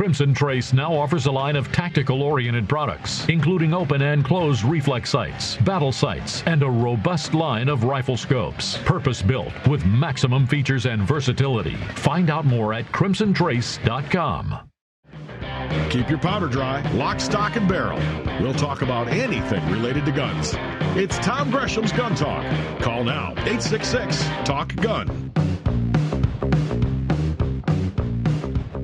Crimson Trace now offers a line of tactical-oriented products, including open and closed reflex sights, battle sights, and a robust line of rifle scopes, purpose-built with maximum features and versatility. Find out more at crimsontrace.com. Keep your powder dry, lock, stock, and barrel. We'll talk about anything related to guns. It's Tom Gresham's Gun Talk. Call now, 866-TALK-GUN.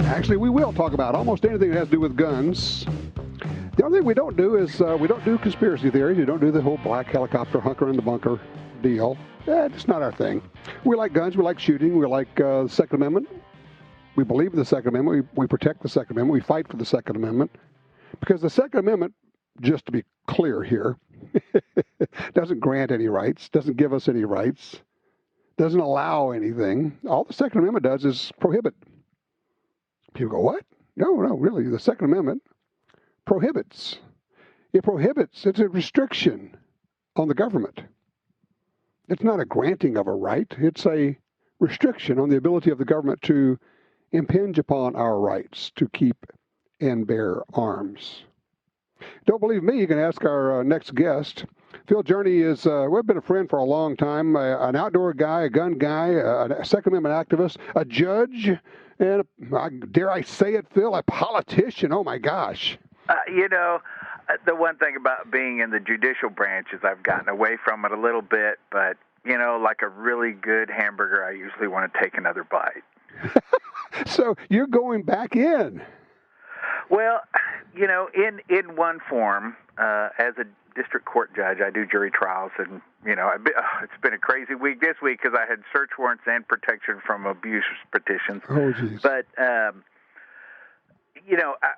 Actually, we will talk about almost anything that has to do with guns. The only thing we don't do is we don't do conspiracy theories. We don't do the whole black helicopter hunker in the bunker deal. It's not our thing. We like guns. We like shooting. We like the Second Amendment. We believe in the Second Amendment. We protect the Second Amendment. We fight for the Second Amendment. Because the Second Amendment, just to be clear here, doesn't grant any rights, doesn't give us any rights, doesn't allow anything. All the Second Amendment does is prohibit. People go, what? No, really. The Second Amendment prohibits. It prohibits. It's a restriction on the government. It's not a granting of a right. It's a restriction on the ability of the government to impinge upon our rights to keep and bear arms. Don't believe me? You can ask our next guest. Phil Journey is, we've been a friend for a long time, an outdoor guy, a gun guy, a Second Amendment activist, a judge, and, dare I say it, Phil, a politician. Oh, my gosh. The one thing about being in the judicial branch is I've gotten away from it a little bit, but, like a really good hamburger, I usually want to take another bite. So you're going back in. Well, in one form, as a district court judge, I do jury trials, and, it's been a crazy week this week because I had search warrants and protection from abuse petitions. Oh, geez. But,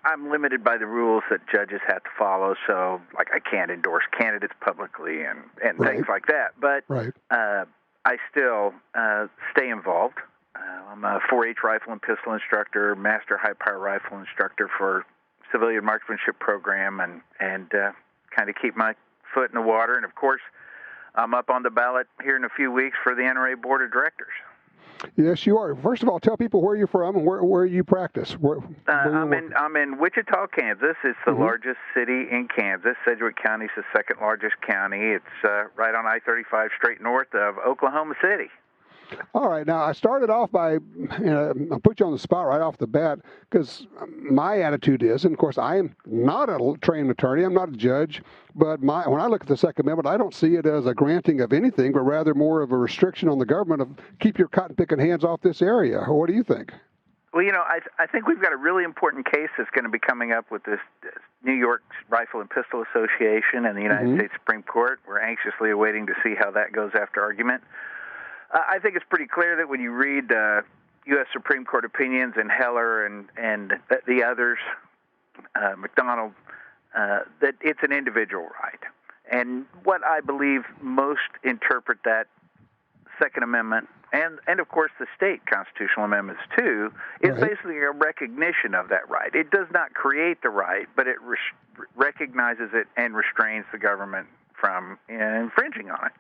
I'm limited by the rules that judges have to follow, so, I can't endorse candidates publicly and right. things like that. But right. I still stay involved. I'm a 4-H rifle and pistol instructor, master high-power rifle instructor for civilian marksmanship program, and kind of keep my foot in the water. And, of course, I'm up on the ballot here in a few weeks for the NRA Board of Directors. Yes, you are. First of all, tell people where you're from and where you practice. I'm in Wichita, Kansas. It's the largest city in Kansas. Sedgwick County is the second largest county. It's right on I-35 straight north of Oklahoma City. All right. Now, I started off by, I'll put you on the spot right off the bat, because my attitude is, and of course, I am not a trained attorney, I'm not a judge, but when I look at the Second Amendment, I don't see it as a granting of anything, but rather more of a restriction on the government of keep your cotton-picking hands off this area. What do you think? Well, I think we've got a really important case that's going to be coming up with this New York Rifle and Pistol Association and the United States Supreme Court. We're anxiously awaiting to see how that goes after argument. I think it's pretty clear that when you read U.S. Supreme Court opinions and Heller and the others, McDonald, that it's an individual right. And what I believe most interpret that Second Amendment and of course the state constitutional amendments too, is basically a recognition of that right. It does not create the right, but it recognizes it and restrains the government from infringing on it.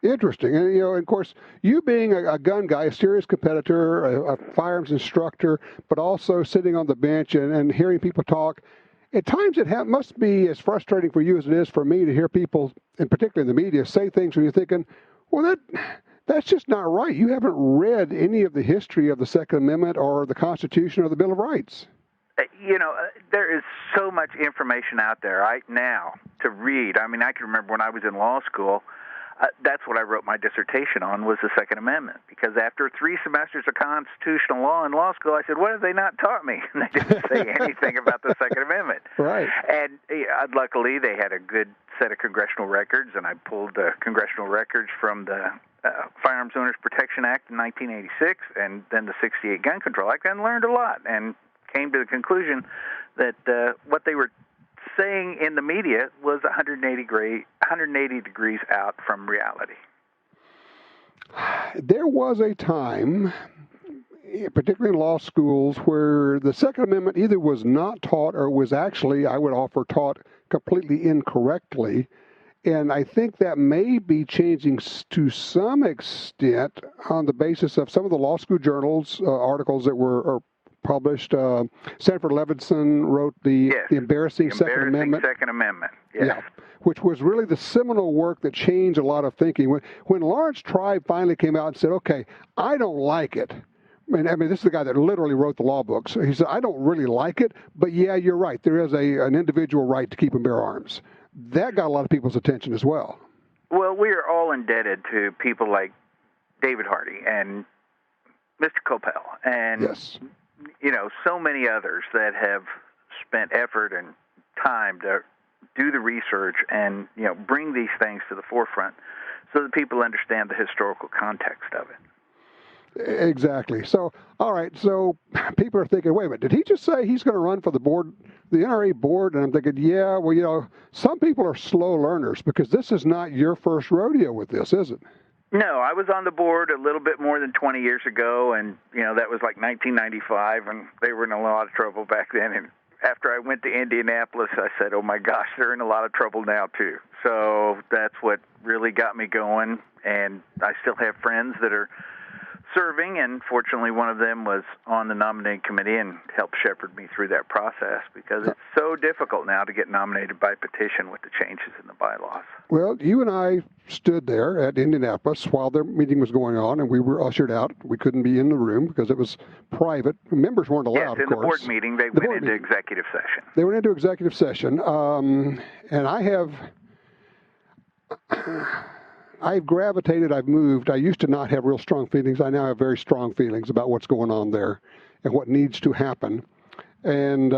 Interesting. And, of course, you being a gun guy, a serious competitor, a firearms instructor, but also sitting on the bench and hearing people talk, at times it must be as frustrating for you as it is for me to hear people, and particularly in the media, say things where you're thinking, well, that's just not right. You haven't read any of the history of the Second Amendment or the Constitution or the Bill of Rights. There is so much information out there right now to read. I mean, I can remember when I was in law school, that's what I wrote my dissertation on, was the Second Amendment. Because after 3 semesters of constitutional law in law school, I said, what have they not taught me? And they didn't say anything about the Second Amendment. Right. And luckily, they had a good set of congressional records, and I pulled the congressional records from the Firearms Owners Protection Act in 1986 and then the 68 Gun Control Act, and learned a lot and came to the conclusion that what they were saying in the media was 180 degrees out from reality. There was a time, particularly in law schools, where the Second Amendment either was not taught or was actually, I would offer, taught completely incorrectly. And I think that may be changing to some extent on the basis of some of the law school journals, articles that were, or published. Sanford Levinson wrote the Embarrassing Second Amendment. Second Amendment, yes. Yeah, which was really the seminal work that changed a lot of thinking. When Lawrence Tribe finally came out and said, okay, I don't like it. I mean, this is the guy that literally wrote the law books. He said, I don't really like it, but yeah, you're right. There is an individual right to keep and bear arms. That got a lot of people's attention as well. Well, we are all indebted to people like David Hardy and Mr. Coppell and, so many others that have spent effort and time to do the research and, bring these things to the forefront so that people understand the historical context of it. Exactly. So, all right. So people are thinking, wait a minute, did he just say he's going to run for the board, the NRA board? And I'm thinking, yeah, well, some people are slow learners because this is not your first rodeo with this, is it? No, I was on the board a little bit more than 20 years ago, and, that was like 1995, and they were in a lot of trouble back then. And after I went to Indianapolis, I said, oh, my gosh, they're in a lot of trouble now, too. So that's what really got me going, and I still have friends that are serving, and fortunately one of them was on the nominating committee and helped shepherd me through that process because it's so difficult now to get nominated by petition with the changes in the bylaws. Well, you and I stood there at Indianapolis while their meeting was going on, and we were ushered out. We couldn't be in the room because it was private. Members weren't allowed, yes, in the board meeting, they went into executive session. They went into executive session, and I've gravitated, I've moved. I used to not have real strong feelings. I now have very strong feelings about what's going on there and what needs to happen. And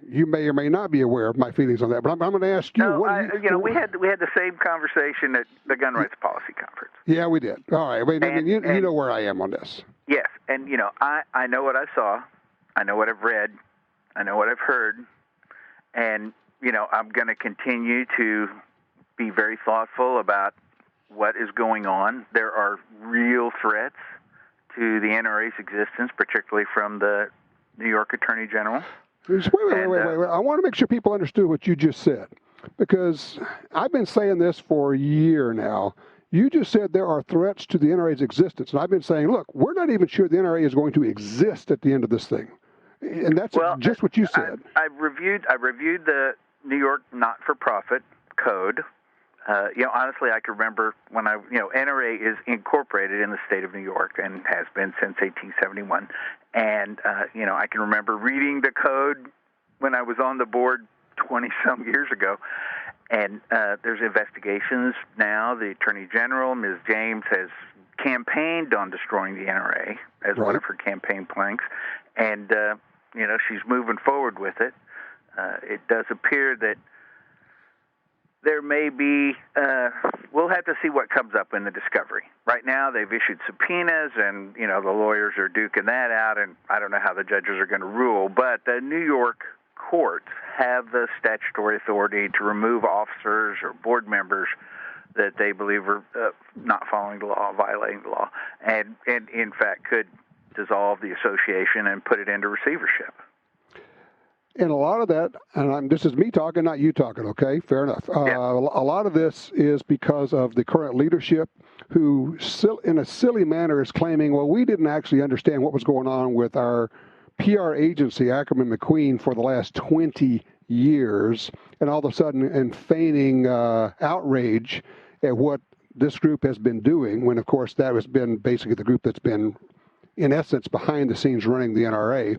you may or may not be aware of my feelings on that, but I'm going to ask you. No, we had the same conversation at the Gun Rights Policy Conference. Yeah, we did. All right. You know where I am on this. Yes, and I know what I saw. I know what I've read. I know what I've heard. And, I'm going to continue to be very thoughtful about what is going on. There are real threats to the NRA's existence, particularly from the New York Attorney General. Wait. I want to make sure people understood what you just said, because I've been saying this for a year now. You just said there are threats to the NRA's existence, and I've been saying, look, we're not even sure the NRA is going to exist at the end of this thing. And that's just what you said. I've reviewed the New York not-for-profit code. Honestly, I can remember when NRA is incorporated in the state of New York and has been since 1871. And, I can remember reading the code when I was on the board 20-some years ago. And there's investigations now. The Attorney General, Ms. James, has campaigned on destroying the NRA as one of her campaign planks. And, she's moving forward with it. It does appear that there may be, we'll have to see what comes up in the discovery. Right now, they've issued subpoenas, and, the lawyers are duking that out, and I don't know how the judges are going to rule. But the New York courts have the statutory authority to remove officers or board members that they believe are not following the law, violating the law, and in fact could dissolve the association and put it into receivership. And a lot of that, and this is me talking, not you talking, okay? Fair enough. Yeah. A lot of this is because of the current leadership who, in a silly manner, is claiming, well, we didn't actually understand what was going on with our PR agency, Ackerman McQueen, for the last 20 years, and all of a sudden, and feigning outrage at what this group has been doing, when, of course, that has been basically the group that's been, in essence, behind the scenes running the NRA.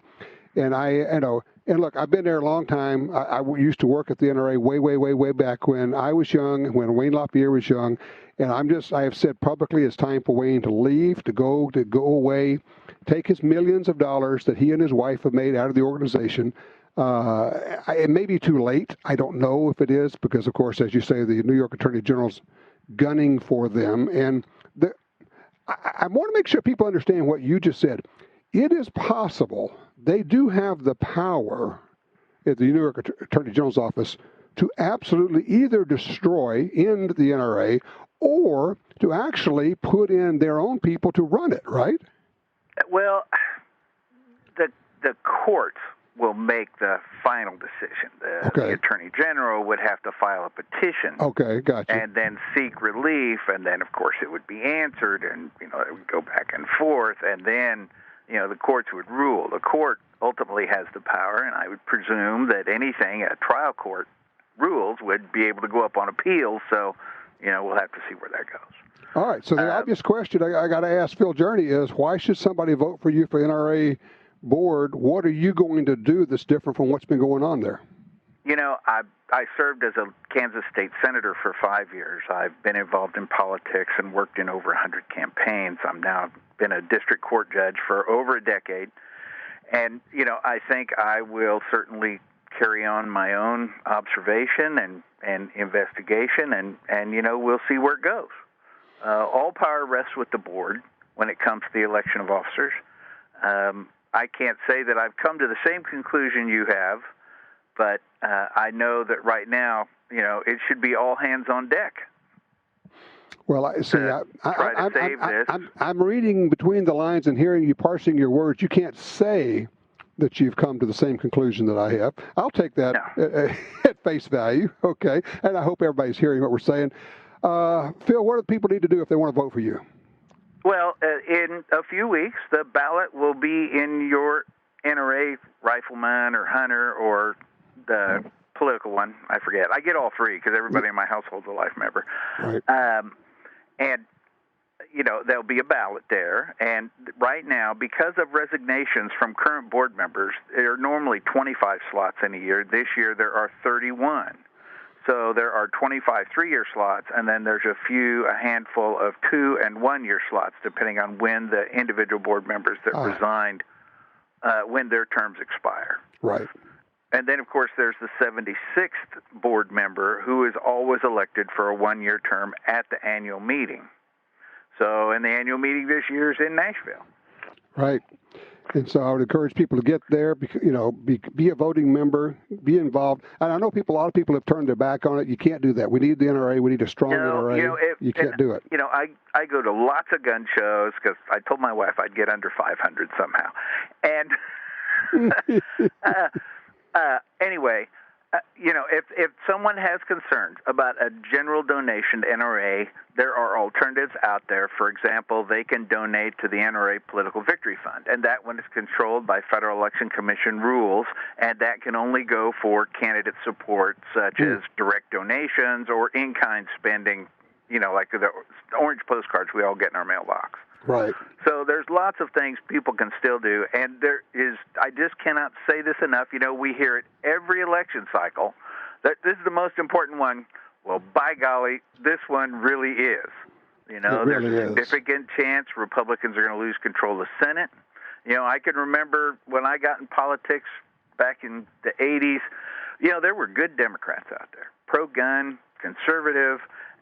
And look, I've been there a long time. I used to work at the NRA way back when I was young, when Wayne LaPierre was young. And I have said publicly it's time for Wayne to leave, to go away, take his millions of dollars that he and his wife have made out of the organization. It may be too late. I don't know if it is, because, of course, as you say, the New York Attorney General's gunning for them. And I want to make sure people understand what you just said. It is possible they do have the power at the New York Attorney General's office to absolutely either destroy, end the NRA, or to actually put in their own people to run it, right? Well, the courts will make the final decision. The Attorney General would have to file a petition. Okay, gotcha. And then seek relief, and then, of course, it would be answered, and, it would go back and forth, and then the courts would rule. The court ultimately has the power, and I would presume that anything a trial court rules would be able to go up on appeal. So, we'll have to see where that goes. All right. So the obvious question I got to ask Phil Journey is, why should somebody vote for you for NRA board? What are you going to do that's different from what's been going on there? I served as a Kansas state senator for 5 years. I've been involved in politics and worked in over 100 campaigns. I'm now been a district court judge for over a decade. And, I think I will certainly carry on my own observation and investigation, and we'll see where it goes. All power rests with the board when it comes to the election of officers. I can't say that I've come to the same conclusion you have, but I know that right now, it should be all hands on deck. Well, I'm reading between the lines and hearing you parsing your words. You can't say that you've come to the same conclusion that I have. I'll take that at face value, okay? And I hope everybody's hearing what we're saying. Phil, what do people need to do if they want to vote for you? Well, in a few weeks, the ballot will be in your NRA rifleman or hunter or the political one. I forget. I get all three because everybody in my household's a life member. Right. And, there'll be a ballot there. And right now, because of resignations from current board members, there are normally 25 slots in a year. This year, there are 31. So there are 25 3-year slots, and then there's a handful of 2- and 1-year slots, depending on when the individual board members that resigned, when their terms expire. Right. And then, of course, there's the 76th board member who is always elected for a 1-year term at the annual meeting. So, and the annual meeting this year is in Nashville. Right. And so I would encourage people to get there, be a voting member, be involved. And I know a lot of people have turned their back on it. You can't do that. We need the NRA. We need a strong NRA. You can't do it. I go to lots of gun shows because I told my wife I'd get under 500 somehow. And anyway, if someone has concerns about a general donation to NRA, there are alternatives out there. For example, they can donate to the NRA Political Victory Fund, and that one is controlled by Federal Election Commission rules, and that can only go for candidate support, such as direct donations or in-kind spending, like the orange postcards we all get in our mailbox. Right. So there's lots of things people can still do, and I just cannot say this enough. We hear it every election cycle that this is the most important one. Well, by golly, this one really is. There's a significant chance Republicans are going to lose control of the Senate. I can remember when I got in politics back in the 80s, there were good Democrats out there, pro-gun, conservative,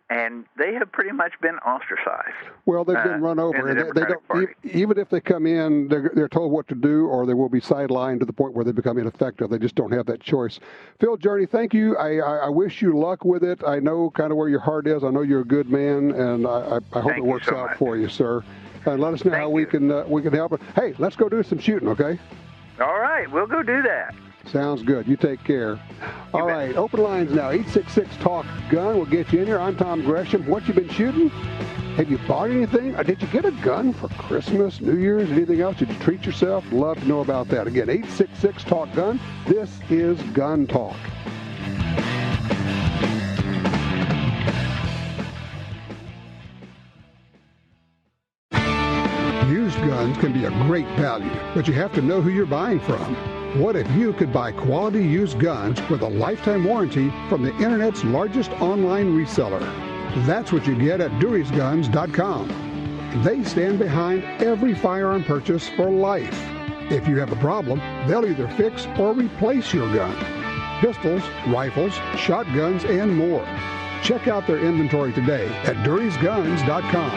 and they have pretty much been ostracized. Well, they've been run over. And they don't, even if they come in, they're told what to do, or they will be sidelined to the point where they become ineffective. They just don't have that choice. Phil Journey, thank you. I wish you luck with it. I know kind of where your heart is. I know you're a good man, and I hope it works out for you, sir. And let us know how we can help. Hey, let's go do some shooting, okay? All right, we'll go do that. Sounds good. You take care. All right, open lines now. 866-TALK-GUN will get you in here. I'm Tom Gresham. What you been shooting? Have you bought anything? Or did you get a gun for Christmas, New Year's, anything else? Did you treat yourself? Love to know about that. Again, 866-TALK-GUN. This is Gun Talk. Used guns can be a great value, but you have to know who you're buying from. What if you could buy quality used guns with a lifetime warranty from the Internet's largest online reseller? That's what you get at Dewey'sGuns.com. They stand behind every firearm purchase for life. If you have a problem, they'll either fix or replace your gun. Pistols, rifles, shotguns, and more. Check out their inventory today at Dewey'sGuns.com.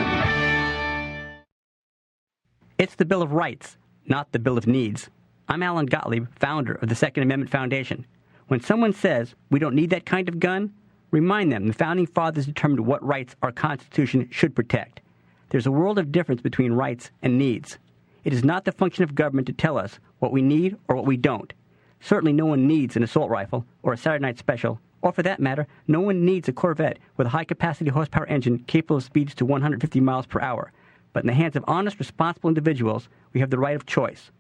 It's the Bill of Rights, not the Bill of Needs. I'm Alan Gottlieb, founder of the Second Amendment Foundation. When someone says we don't need that kind of gun, remind them the Founding Fathers determined what rights our Constitution should protect. There's a world of difference between rights and needs. It is not the function of government to tell us what we need or what we don't. Certainly no one needs an assault rifle or a Saturday Night Special, or for that matter, no one needs a Corvette with a high-capacity horsepower engine capable of speeds to 150 miles per hour. but in the hands of honest, responsible individuals, we have the right of choice.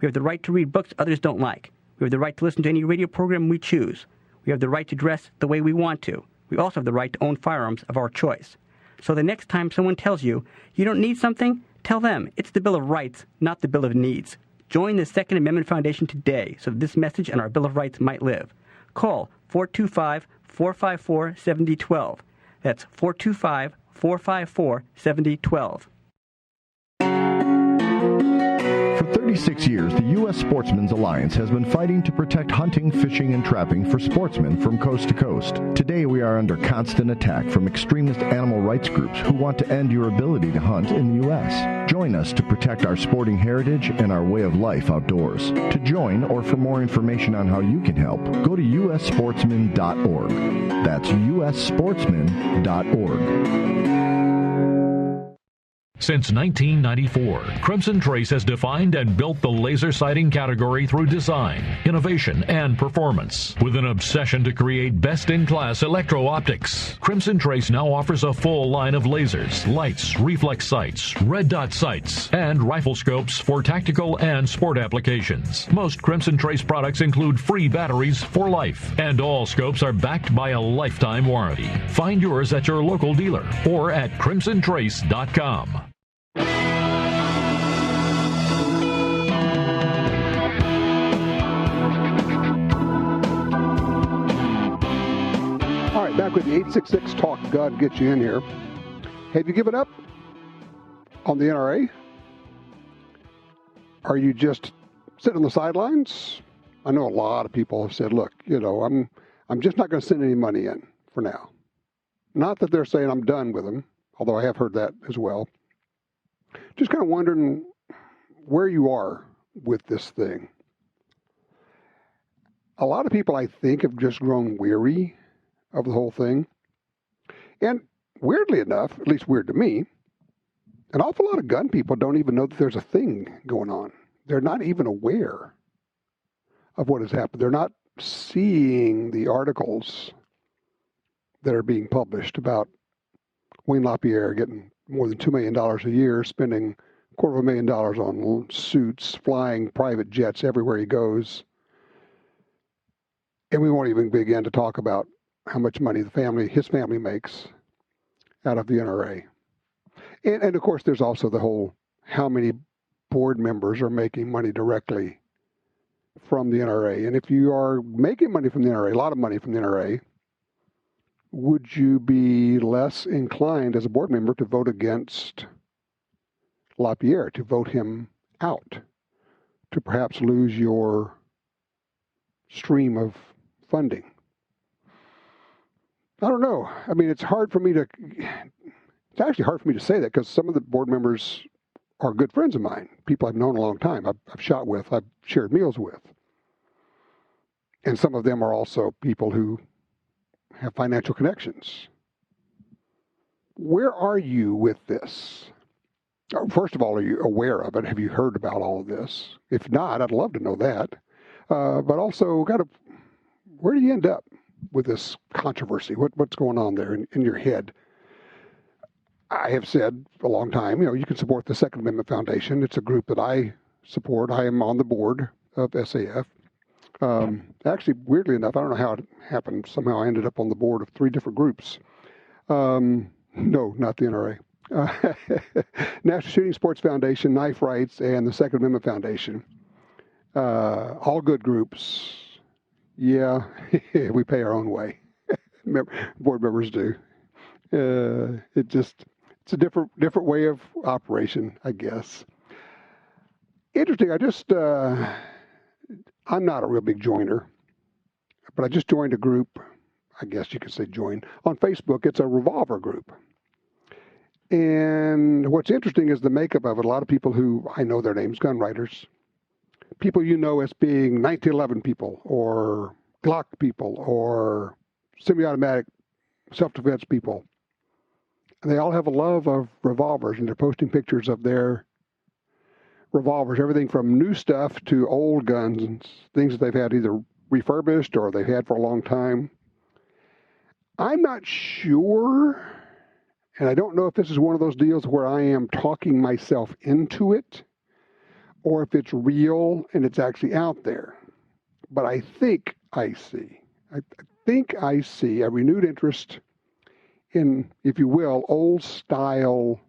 We have the right to read books others don't like. We have the right to listen to any radio program we choose. We have the right to dress the way we want to. We also have the right to own firearms of our choice. So the next time someone tells you you don't need something, tell them it's the Bill of Rights, not the Bill of Needs. Join the Second Amendment Foundation today so that this message and our Bill of Rights might live. Call 425-454-7012. That's 425-454-7012. For 36 years, the U.S. Sportsmen's Alliance has been fighting to protect hunting, fishing, and trapping for sportsmen from coast to coast. Today, we are under constant attack from extremist animal rights groups who want to end your ability to hunt in the U.S. Join us to protect our sporting heritage and our way of life outdoors. To join or for more information on how you can help, go to ussportsman.org. That's ussportsman.org. Since 1994, Crimson Trace has defined and built the laser sighting category through design, innovation, and performance. With an obsession to create best-in-class electro-optics, Crimson Trace now offers a full line of lasers, lights, reflex sights, red dot sights, and rifle scopes for tactical and sport applications. Most Crimson Trace products include free batteries for life, and all scopes are backed by a lifetime warranty. Find yours at your local dealer or at crimsontrace.com. All right, back with the 866 Talk Gun, get you in here. Have you given up on the NRA? Are you just sitting on the sidelines? I know a lot of people have said, look, I'm just not going to send any money in for now. Not that they're saying I'm done with them, although I have heard that as well. Just kind of wondering where you are with this thing. A lot of people, I think, have just grown weary of the whole thing. And weirdly enough, at least weird to me, an awful lot of gun people don't even know that there's a thing going on. They're not even aware of what has happened. They're not seeing the articles that are being published about Wayne LaPierre getting more than $2 million a year, spending $250,000 on suits, flying private jets everywhere he goes. And we won't even begin to talk about how much money his family makes out of the NRA. And of course, there's also the whole how many board members are making money directly from the NRA. And if you are making money from the NRA, a lot of money from the NRA, would you be less inclined as a board member to vote against LaPierre, to vote him out, to perhaps lose your stream of funding? I don't know. I mean, it's actually hard for me to say that because some of the board members are good friends of mine, people I've known a long time, I've shot with, I've shared meals with. And some of them are also people who have financial connections. Where are you with this? First of all, are you aware of it? Have you heard about all of this? If not, I'd love to know that. But also, where do you end up with this controversy? What's going on there in your head? I have said a long time, you can support the Second Amendment Foundation. It's a group that I support. I am on the board of SAF. Actually, weirdly enough, I don't know how it happened. Somehow I ended up on the board of 3 different groups. No, not the NRA. National Shooting Sports Foundation, Knife Rights, and the Second Amendment Foundation. All good groups. Yeah, we pay our own way. Board members do. It's a different way of operation, I guess. Interesting. I'm not a real big joiner, but I just joined a group, I guess you could say join, on Facebook. It's a revolver group. And what's interesting is the makeup of it. A lot of people who I know their names, gun writers, people you know as being 1911 people or Glock people or semi-automatic self-defense people. And they all have a love of revolvers, and they're posting pictures of their revolvers, everything from new stuff to old guns and things that they've had either refurbished or they've had for a long time. I'm not sure And I don't know if this is one of those deals where I am talking myself into it or if it's real and it's actually out there. But I think I see a renewed interest in, if you will, old-style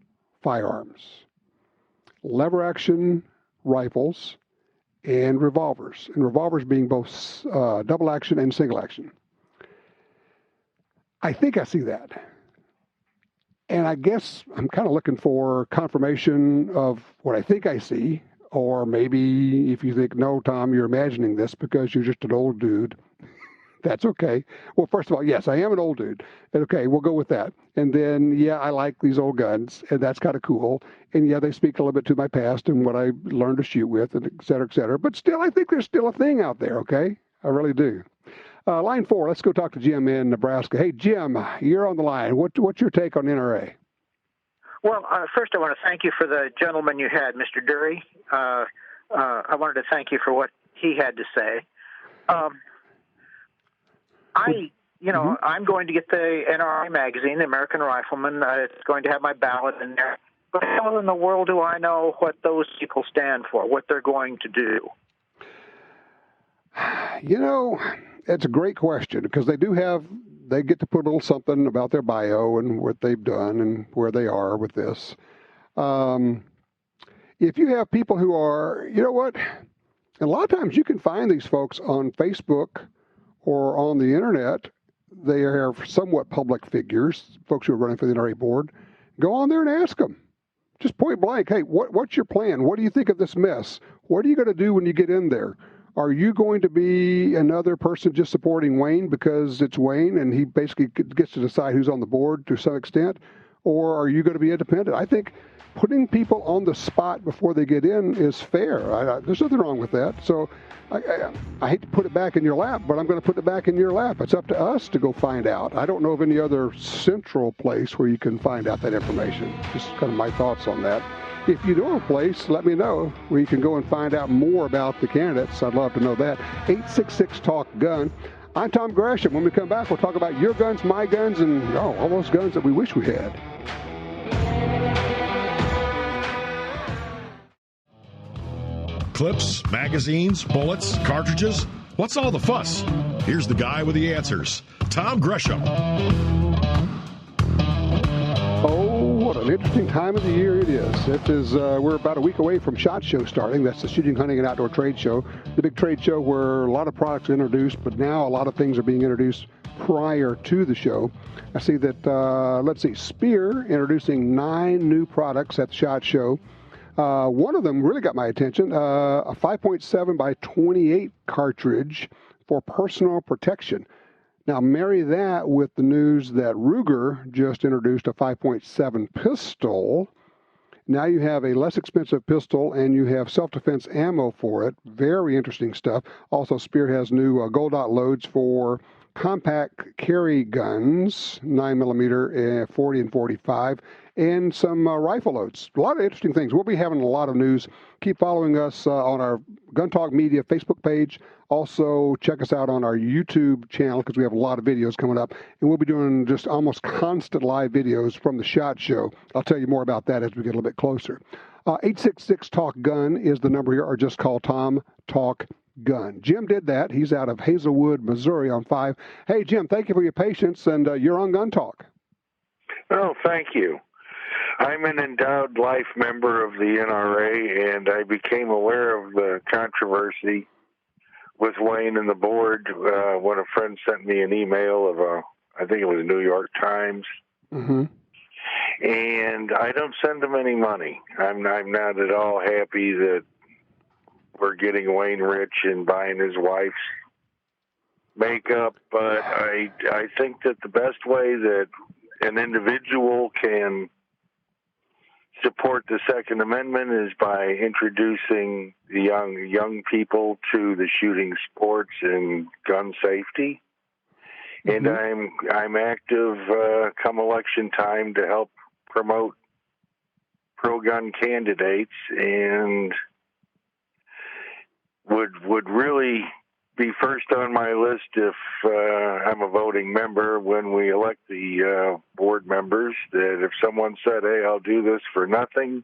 firearms, lever-action rifles, and revolvers being both double-action and single-action. I think I see that. And I guess I'm kind of looking for confirmation of what I think I see, or maybe if you think, no, Tom, you're imagining this because you're just an old dude. That's okay. Well, first of all, yes, I am an old dude. And okay, we'll go with that. And then, yeah, I like these old guns, and that's kind of cool. And yeah, they speak a little bit to my past and what I learned to shoot with, and et cetera, et cetera. But still, I think there's still a thing out there, okay? I really do. Line 4, let's go talk to Jim in Nebraska. Hey, Jim, you're on the line. What's your take on NRA? Well, first I want to thank you for the gentleman you had, Mr. Dury. I wanted to thank you for what he had to say. I'm going to get the NRA magazine, the American Rifleman. It's going to have my ballot in there. But how in the world do I know what those people stand for, what they're going to do? You know, it's a great question because they get to put a little something about their bio and what they've done and where they are with this. If you have people who are, you know what, a lot of times you can find these folks on Facebook or on the internet. They are somewhat public figures, folks who are running for the NRA board. Go on there and ask them. Just point blank, hey, what's your plan? What do you think of this mess? What are you going to do when you get in there? Are you going to be another person just supporting Wayne because it's Wayne and he basically gets to decide who's on the board to some extent? Or are you going to be independent? I think putting people on the spot before they get in is fair. There's nothing wrong with that. So I hate to put it back in your lap, but I'm going to put it back in your lap. It's up to us to go find out. I don't know of any other central place where you can find out that information. Just kind of my thoughts on that. If you know a place, let me know where you can go and find out more about the candidates. I'd love to know that. 866-TALK-GUN. I'm Tom Gresham. When we come back, we'll talk about your guns, my guns, and all those guns that we wish we had. Clips, magazines, bullets, cartridges. What's all the fuss? Here's the guy with the answers, Tom Gresham. What an interesting time of the year it is. It is. We're about a week away from SHOT Show starting. That's the Shooting, Hunting, and Outdoor Trade Show. The big trade show where a lot of products are introduced, but now a lot of things are being introduced prior to the show. I see that, Spear introducing 9 new products at the SHOT Show. One of them really got my attention, a 5.7 by 28 cartridge for personal protection. Now, marry that with the news that Ruger just introduced a 5.7 pistol. Now you have a less expensive pistol, and you have self-defense ammo for it. Very interesting stuff. Also, Spear has new gold dot loads for compact carry guns, 9mm, 40 and 45, and some rifle loads. A lot of interesting things. We'll be having a lot of news. Keep following us on our Gun Talk Media Facebook page. Also, check us out on our YouTube channel because we have a lot of videos coming up. And we'll be doing just almost constant live videos from the SHOT Show. I'll tell you more about that as we get a little bit closer. 866-TALK-GUN is the number here, or just call Tom Talk Gun. Jim did that. He's out of Hazelwood, Missouri on 5. Hey, Jim, thank you for your patience, and you're on Gun Talk. Oh, thank you. I'm an endowed life member of the NRA, and I became aware of the controversy with Wayne and the board when a friend sent me an email of I think it was New York Times. Mm-hmm. And I don't send them any money. I'm not at all happy that we're getting Wayne rich and buying his wife's makeup, but I think that the best way that an individual can support the Second Amendment is by introducing the young people to the shooting sports and gun safety. Mm-hmm. And I'm active come election time to help promote pro-gun candidates, and would really be first on my list if I'm a voting member when we elect the board members, that if someone said, hey, I'll do this for nothing,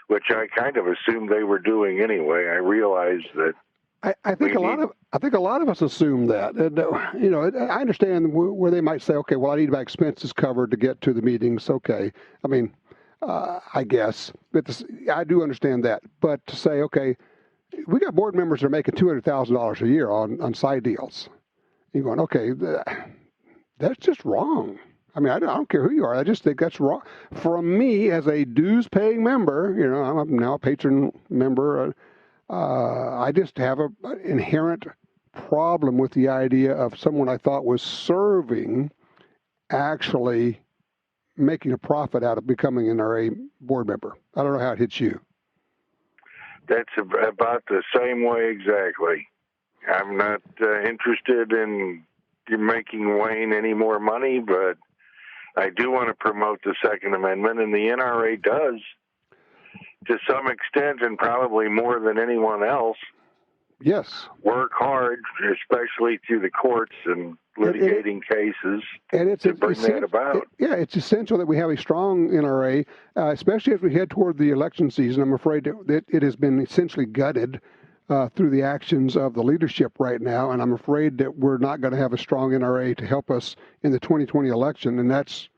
which I kind of assumed they were doing anyway, I realized that I think a lot of us assume that. And, I understand where they might say, okay, well, I need my expenses covered to get to the meetings. Okay. I mean, I guess. But I do understand that. But to say, okay, we got board members that are making $200,000 a year on side deals. You're going, okay, that's just wrong. I mean, I don't care who you are. I just think that's wrong. For me, as a dues-paying member, I'm now a patron member. I just have an inherent problem with the idea of someone I thought was serving actually making a profit out of becoming an NRA board member. I don't know how it hits you. That's about the same way exactly. I'm not interested in making Wayne any more money, but I do want to promote the Second Amendment, and the NRA does, to some extent, and probably more than anyone else. Yes. Work hard, especially through the courts and litigating cases, and to bring that about. It's essential that we have a strong NRA, especially as we head toward the election season. I'm afraid that it has been essentially gutted through the actions of the leadership right now, and I'm afraid that we're not going to have a strong NRA to help us in the 2020 election, and that's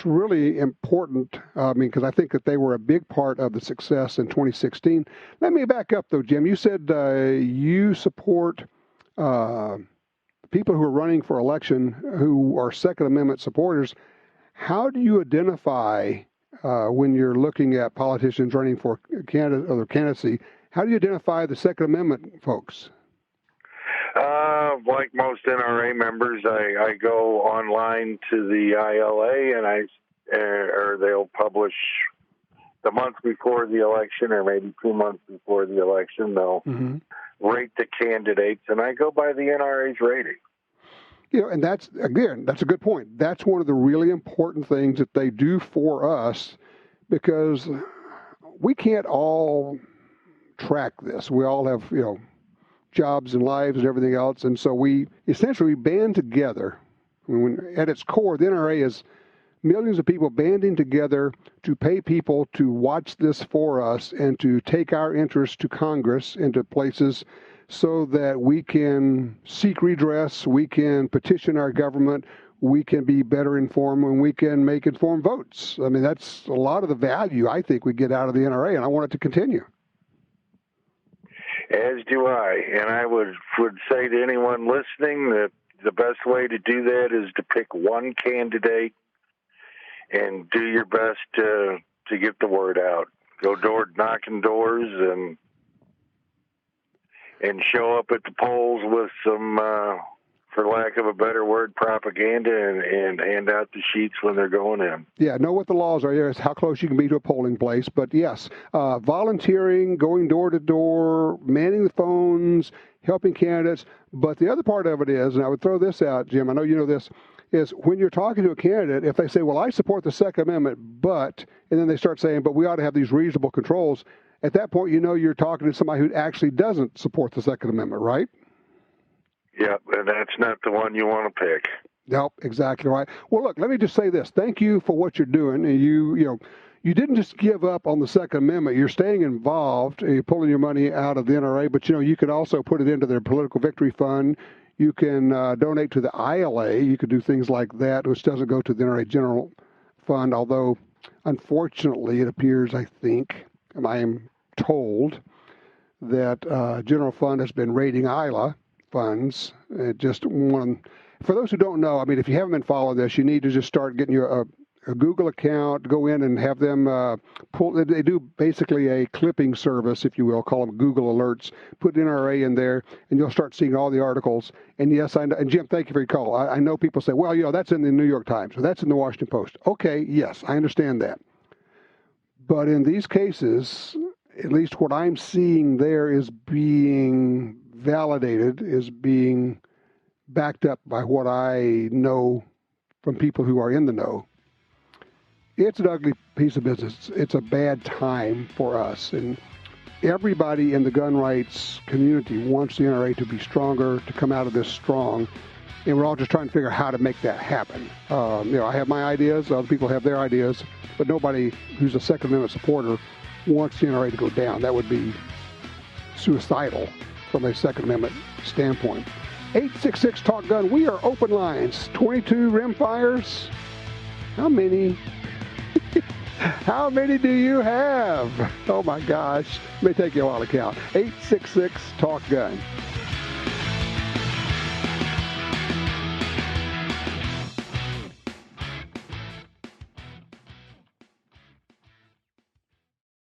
really important, because I think that they were a big part of the success in 2016. Let me back up, though, Jim. You said you support people who are running for election who are Second Amendment supporters. How do you identify when you're looking at politicians running for candidacy? How do you identify the Second Amendment folks? Like most NRA members, I go online to the ILA, and or they'll publish the month before the election, or maybe 2 months before the election. They'll rate the candidates, and I go by the NRA's rating. And that's a good point. That's one of the really important things that they do for us, because we can't all track this. We all have, jobs and lives and everything else. And so we essentially band together. At its core, the NRA is millions of people banding together to pay people to watch this for us and to take our interests to Congress and to places so that we can seek redress, we can petition our government, we can be better informed, and we can make informed votes. I mean, that's a lot of the value I think we get out of the NRA, and I want it to continue. As do I. And I would say to anyone listening that the best way to do that is to pick one candidate and do your best to get the word out. Go knocking doors and show up at the polls with some, for lack of a better word, propaganda, and hand out the sheets when they're going in. Yeah, know what the laws are. Yes, how close you can be to a polling place. But yes, volunteering, going door to door, manning the phones, helping candidates. But the other part of it is, and I would throw this out, Jim, I know you know this, is when you're talking to a candidate, if they say, well, I support the Second Amendment, and then they start saying, but we ought to have these reasonable controls, at that point, you're talking to somebody who actually doesn't support the Second Amendment, right? Yep, and that's not the one you want to pick. Nope, exactly right. Well, look, let me just say this. Thank you for what you're doing. And you didn't just give up on the Second Amendment. You're staying involved. You're pulling your money out of the NRA, but, you can also put it into their political victory fund. You can donate to the ILA. You could do things like that, which doesn't go to the NRA General Fund, although, unfortunately, it appears, I am told, that General Fund has been raiding ILA funds. For those who don't know, if you haven't been following this, you need to just start getting your a Google account, go in and have them pull. They do basically a clipping service, if you will, call them Google Alerts. Put NRA in there, and you'll start seeing all the articles. And yes, I know, and Jim, thank you for your call. I know people say, well, that's in the New York Times, or that's in the Washington Post. Okay, yes, I understand that. But in these cases, at least what I'm seeing there is being validated, is being backed up by what I know from people who are in the know. It's an ugly piece of business. It's a bad time for us. And everybody in the gun rights community wants the NRA to be stronger, to come out of this strong, and we're all just trying to figure out how to make that happen. I have my ideas, other people have their ideas, but nobody who's a Second Amendment supporter wants the NRA to go down. That would be suicidal from a Second Amendment standpoint. 866 Talk Gun. We are open lines. 22 rimfires. How many? How many do you have? Oh my gosh. It may take you a while to count. 866 Talk Gun.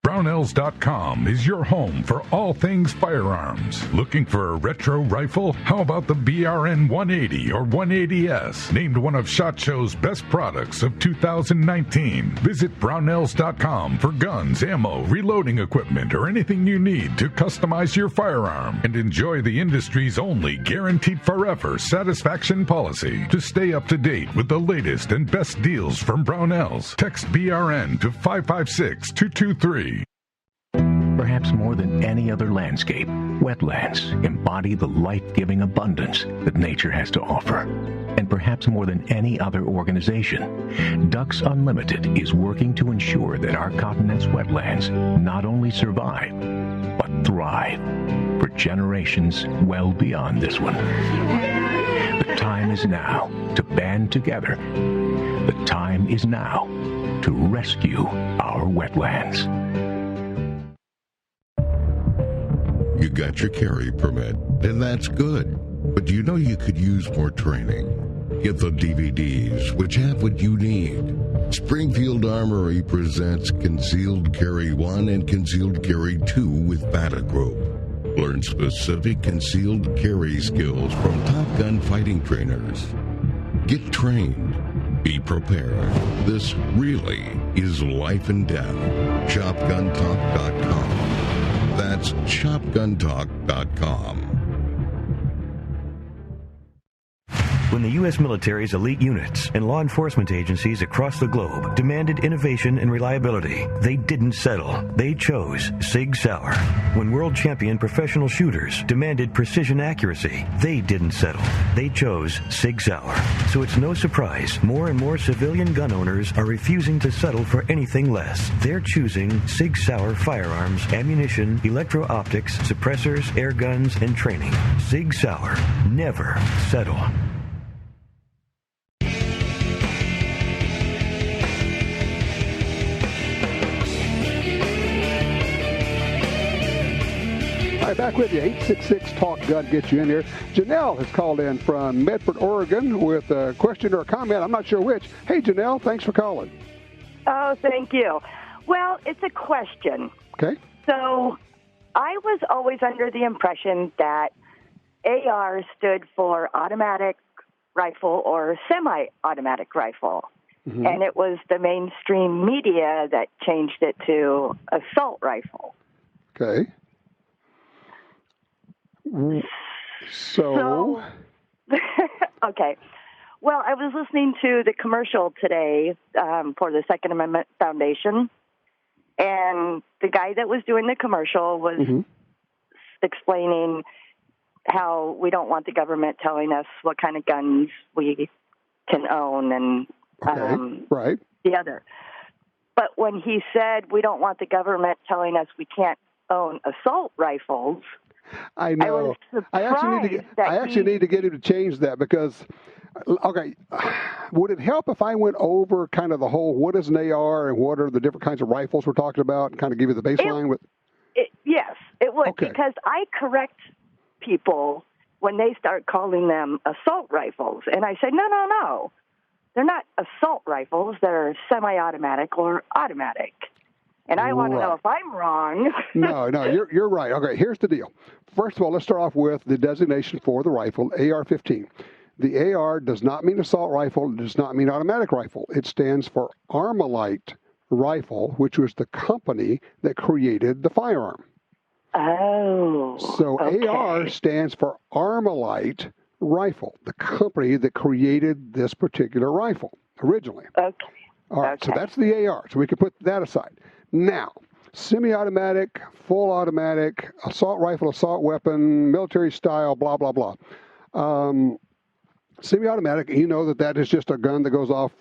Brownells.com is your home for all things firearms. Looking for a retro rifle? How about the BRN 180 or 180S? Named one of SHOT Show's best products of 2019. Visit Brownells.com for guns, ammo, reloading equipment, or anything you need to customize your firearm. And enjoy the industry's only guaranteed forever satisfaction policy. To stay up to date with the latest and best deals from Brownells, text BRN to 556-223. Perhaps more than any other landscape, wetlands embody the life-giving abundance that nature has to offer. And perhaps more than any other organization, Ducks Unlimited is working to ensure that our continent's wetlands not only survive, but thrive for generations well beyond this one. The time is now to band together. The time is now to rescue our wetlands. You got your carry permit, and that's good. But you know you could use more training. Get the DVDs, which have what you need. Springfield Armory presents Concealed Carry 1 and Concealed Carry 2 with Bata Group. Learn specific concealed carry skills from Top Gun fighting trainers. Get trained. Be prepared. This really is life and death. ShopGunTalk.com. That's ShopGunTalk.com. When the U.S. military's elite units and law enforcement agencies across the globe demanded innovation and reliability, they didn't settle. They chose Sig Sauer. When world champion professional shooters demanded precision accuracy, they didn't settle. They chose Sig Sauer. So it's no surprise more and more civilian gun owners are refusing to settle for anything less. They're choosing Sig Sauer firearms, ammunition, electro-optics, suppressors, air guns, and training. Sig Sauer. Never settle. All right, back with you. 866 Talk Gun gets you in here. Janelle has called in from Medford, Oregon with a question or a comment. I'm not sure which. Hey, Janelle, thanks for calling. Oh, thank you. Well, it's a question. Okay. So I was always under the impression that AR stood for automatic rifle or semi-automatic rifle. Mm-hmm. And it was the mainstream media that changed it to assault rifle. Okay. So okay. Well, I was listening to the commercial today for the Second Amendment Foundation, and the guy that was doing the commercial was explaining how we don't want the government telling us what kind of guns we can own and right. the other. But when he said we don't want the government telling us we can't own assault rifles, I know. I actually need to get him to change that because, okay, would it help if I went over kind of the whole what is an AR and what are the different kinds of rifles we're talking about and kind of give you the baseline? Yes, it would, okay. Because I correct people when they start calling them assault rifles. And I say, no. They're not assault rifles. They're semi-automatic or automatic. And I want to know if I'm wrong. No, you're right. Okay, here's the deal. First of all, let's start off with the designation for the rifle, AR-15. The AR does not mean assault rifle. It does not mean automatic rifle. It stands for Armalite Rifle, which was the company that created the firearm. Oh. So okay. AR stands for Armalite Rifle, the company that created this particular rifle originally. Okay. All right, so that's the AR. So we can put that aside. Now, semi-automatic, full automatic, assault rifle, assault weapon, military style, blah, blah, blah. Semi-automatic, you know that is just a gun that goes off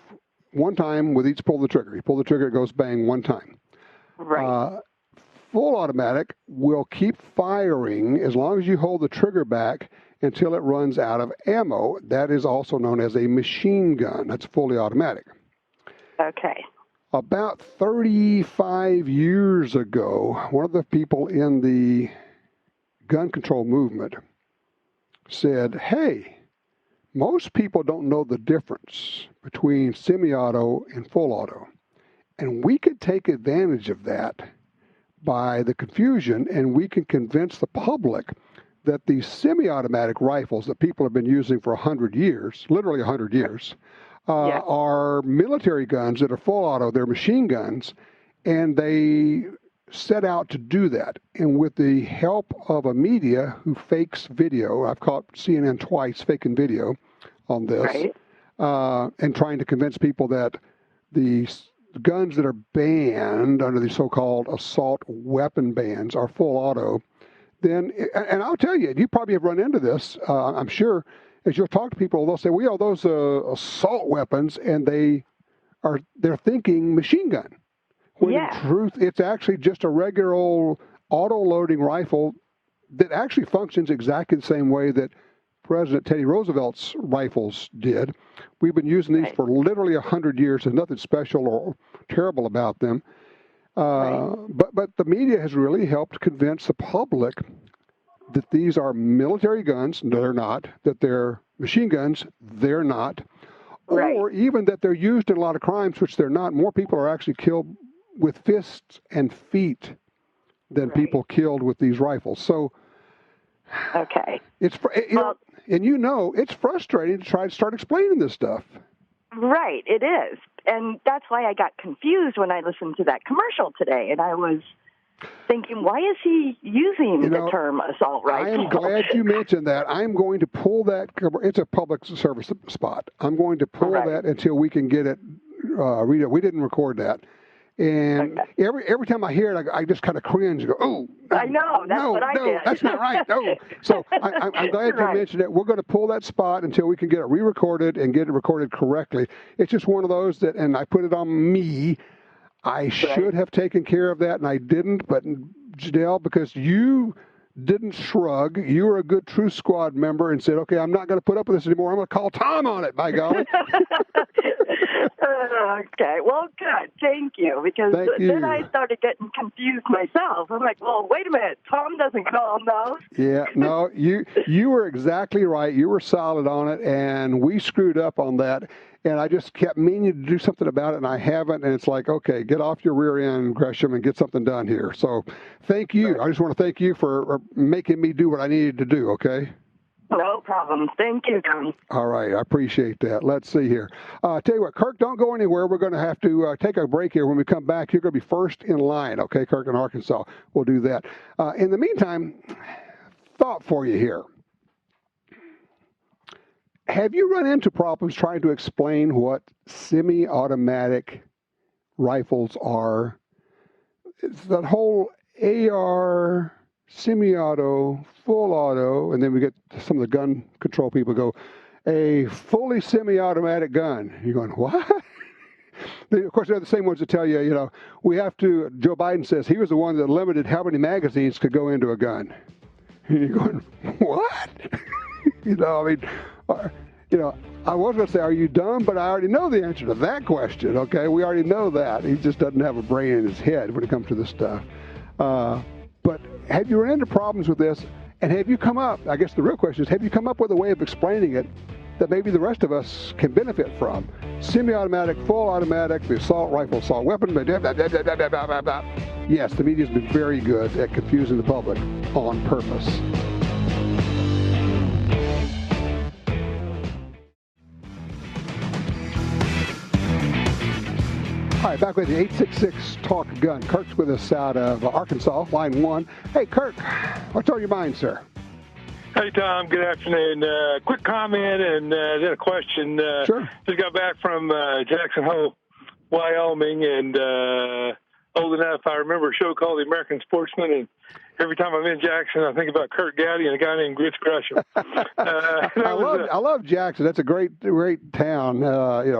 one time with each pull of the trigger. You pull the trigger, it goes bang one time. Right. Full automatic will keep firing as long as you hold the trigger back until it runs out of ammo. That is also known as a machine gun. That's fully automatic. Okay. About 35 years ago, one of the people in the gun control movement said, hey, most people don't know the difference between semi-auto and full auto. And we could take advantage of that by the confusion, and we can convince the public that these semi-automatic rifles that people have been using for 100 years, literally 100 years, are military guns that are full auto. They're machine guns, and they set out to do that. And with the help of a media who fakes video, I've caught CNN twice faking video on this, and trying to convince people that the guns that are banned under the so-called assault weapon bans are full auto, then, and I'll tell you, you probably have run into this, I'm sure, as you'll talk to people, they'll say, well, those assault weapons, and they're thinking machine gun. When in truth, it's actually just a regular old auto-loading rifle that actually functions exactly the same way that President Teddy Roosevelt's rifles did. We've been using these for literally 100 years. There's nothing special or terrible about them. But the media has really helped convince the public that these are military guns. They're not. That they're machine guns. They're not. Or even that they're used in a lot of crimes, which they're not. More people are actually killed with fists and feet than people killed with these rifles. So, it's it's frustrating to try to start explaining this stuff. Right, it is. And that's why I got confused when I listened to that commercial today. And I was thinking, why is he using the term assault rifle? I am glad you mentioned that. I'm going to pull that. It's a public service spot. I'm going to pull that until we can get it. Read it. We didn't record that. And every time I hear it, I just kind of cringe and go, oh. I know. That's what I did. That's not right. No. So I'm glad you mentioned it. We're going to pull that spot until we can get it re-recorded and get it recorded correctly. It's just one of those that, and I put it on me. I should have taken care of that, and I didn't. But, Janelle, because you didn't shrug, you were a good Truth Squad member and said, okay, I'm not going to put up with this anymore. I'm going to call Tom on it, by golly. Okay, well, good. Thank you. Because then I started getting confused myself. I'm like, well, wait a minute. Tom doesn't call those. Yeah, no, you were exactly right. You were solid on it, and we screwed up on that. And I just kept meaning to do something about it, and I haven't. And it's like, okay, get off your rear end, Gresham, and get something done here. So thank you. I just want to thank you for making me do what I needed to do, okay? No problem. Thank you, Tom. All right. I appreciate that. Let's see here. Tell you what, Kirk, don't go anywhere. We're going to have to take a break here. When we come back, you're going to be first in line, okay, Kirk, in Arkansas. We'll do that. In the meantime, thought for you here. Have you run into problems trying to explain what semi-automatic rifles are? It's that whole AR, semi-auto, full auto, and then we get some of the gun control people go, a fully semi-automatic gun. You're going, what? Of course, they're the same ones that tell you, we have to, Joe Biden says he was the one that limited how many magazines could go into a gun. And you're going, what? I was going to say, are you dumb? But I already know the answer to that question, okay? We already know that. He just doesn't have a brain in his head when it comes to this stuff. But have you run into problems with this? And have you come up, I guess the real question is, have you come up with a way of explaining it that maybe the rest of us can benefit from? Semi-automatic, full automatic, the assault rifle, assault weapon, yes, the media's been very good at confusing the public on purpose. All right, back with the 866 Talk Gun. Kirk's with us out of Arkansas, line 1. Hey, Kirk, what's on your mind, sir? Hey, Tom. Good afternoon. Quick comment and then a question. Sure. Just got back from Jackson Hole, Wyoming, and old enough. I remember a show called The American Sportsman, and every time I'm in Jackson, I think about Kurt Gowdy and a guy named Grits Gresham. I love Jackson. That's a great town.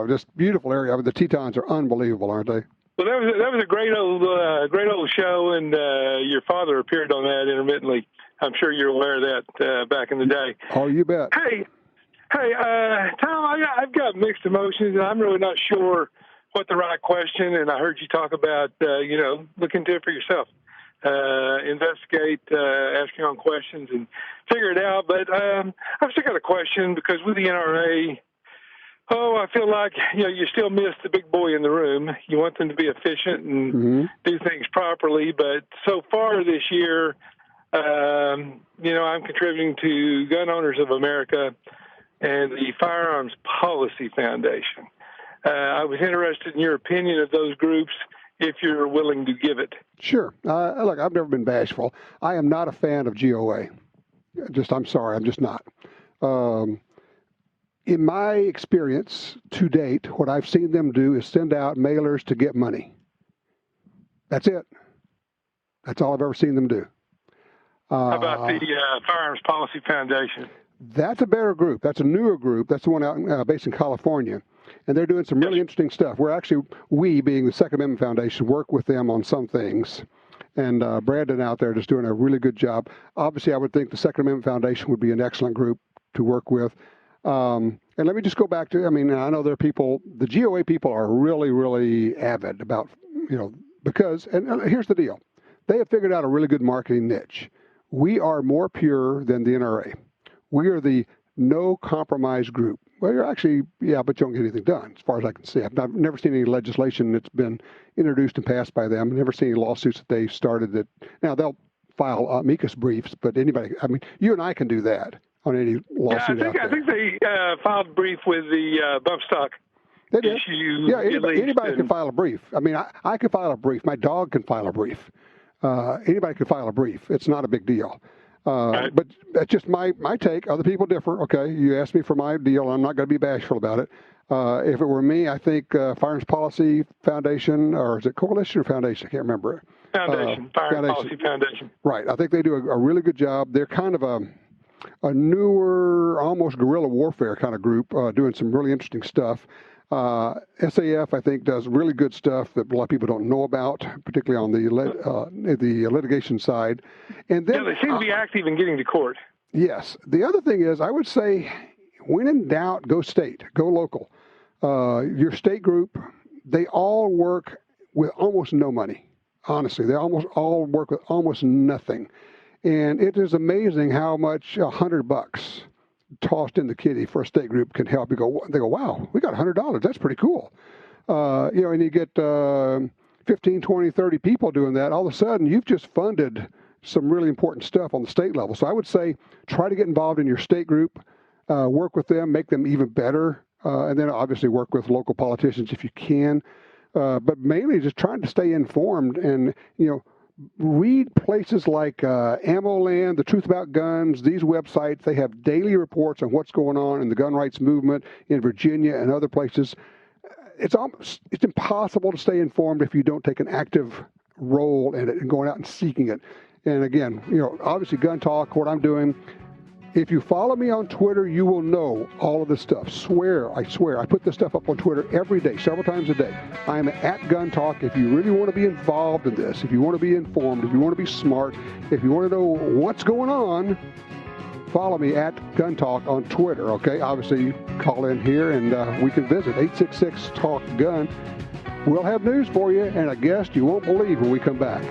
Just beautiful area. I mean, the Tetons are unbelievable, aren't they? Well, that was a great old show, and your father appeared on that intermittently. I'm sure you're aware of that back in the day. Oh, you bet. Hey, Tom, I've got mixed emotions, and I'm really not sure what the right question. And I heard you talk about look into it for yourself. Investigate, ask your own questions, and figure it out. But I've still got a question, because with the NRA, I feel like you still miss the big boy in the room. You want them to be efficient and do things properly. But so far this year, I'm contributing to Gun Owners of America and the Firearms Policy Foundation. I was interested in your opinion of those groups, if you're willing to give it. Sure. Look, I've never been bashful. I am not a fan of GOA. I'm sorry, I'm just not. In my experience to date, what I've seen them do is send out mailers to get money. That's it. That's all I've ever seen them do. How about the Firearms Policy Foundation? That's a better group. That's a newer group. That's the one out based in California. And they're doing some really interesting stuff. We, being the Second Amendment Foundation, work with them on some things. And Brandon out there just doing a really good job. Obviously, I would think the Second Amendment Foundation would be an excellent group to work with. And let me just go back to, I know there are people, the GOA people are really, really avid about, because, and here's the deal. They have figured out a really good marketing niche. We are more pure than the NRA. We are the no compromise group. Well, you're actually, but you don't get anything done, as far as I can see. I've never seen any legislation that's been introduced and passed by them. I've never seen any lawsuits that they started that. Now, they'll file amicus briefs, but anybody, you and I can do that on any lawsuit out there. I think they filed a brief with the bump stock issue. Yeah, anybody can file a brief. I can file a brief. My dog can file a brief. Anybody can file a brief. It's not a big deal. Right. But that's just my take. Other people differ. Okay, you asked me for my deal. I'm not going to be bashful about it. If it were me, I think Firearms Policy Foundation, or is it Coalition or Foundation? I can't remember. Foundation. Firearms Policy Foundation. Right. I think they do a really good job. They're kind of a newer, almost guerrilla warfare kind of group, doing some really interesting stuff. SAF, I think, does really good stuff that a lot of people don't know about, particularly on the litigation side. And then they seem to be active in getting to court. Yes. The other thing is, I would say, when in doubt, go state, go local. Your state group, they all work with almost no money. Honestly, they almost all work with almost nothing. And it is amazing how much $100 tossed in the kitty for a state group can help. They go, wow, we got $100. That's pretty cool. And you get 15, 20, 30 people doing that. All of a sudden, you've just funded some really important stuff on the state level. So I would say try to get involved in your state group, work with them, make them even better, and then obviously work with local politicians if you can. But mainly just trying to stay informed and, read places like Ammo Land, The Truth About Guns, these websites. They have daily reports on what's going on in the gun rights movement in Virginia and other places. It's impossible to stay informed if you don't take an active role in it and going out and seeking it. And again, obviously Gun Talk, what I'm doing, if you follow me on Twitter, you will know all of this stuff. I swear. I put this stuff up on Twitter every day, several times a day. I am at Gun Talk. If you really want to be involved in this, if you want to be informed, if you want to be smart, if you want to know what's going on, follow me at Gun Talk on Twitter, okay? Obviously, call in here and we can visit 866-TALK-GUN. We'll have news for you and a guest you won't believe when we come back.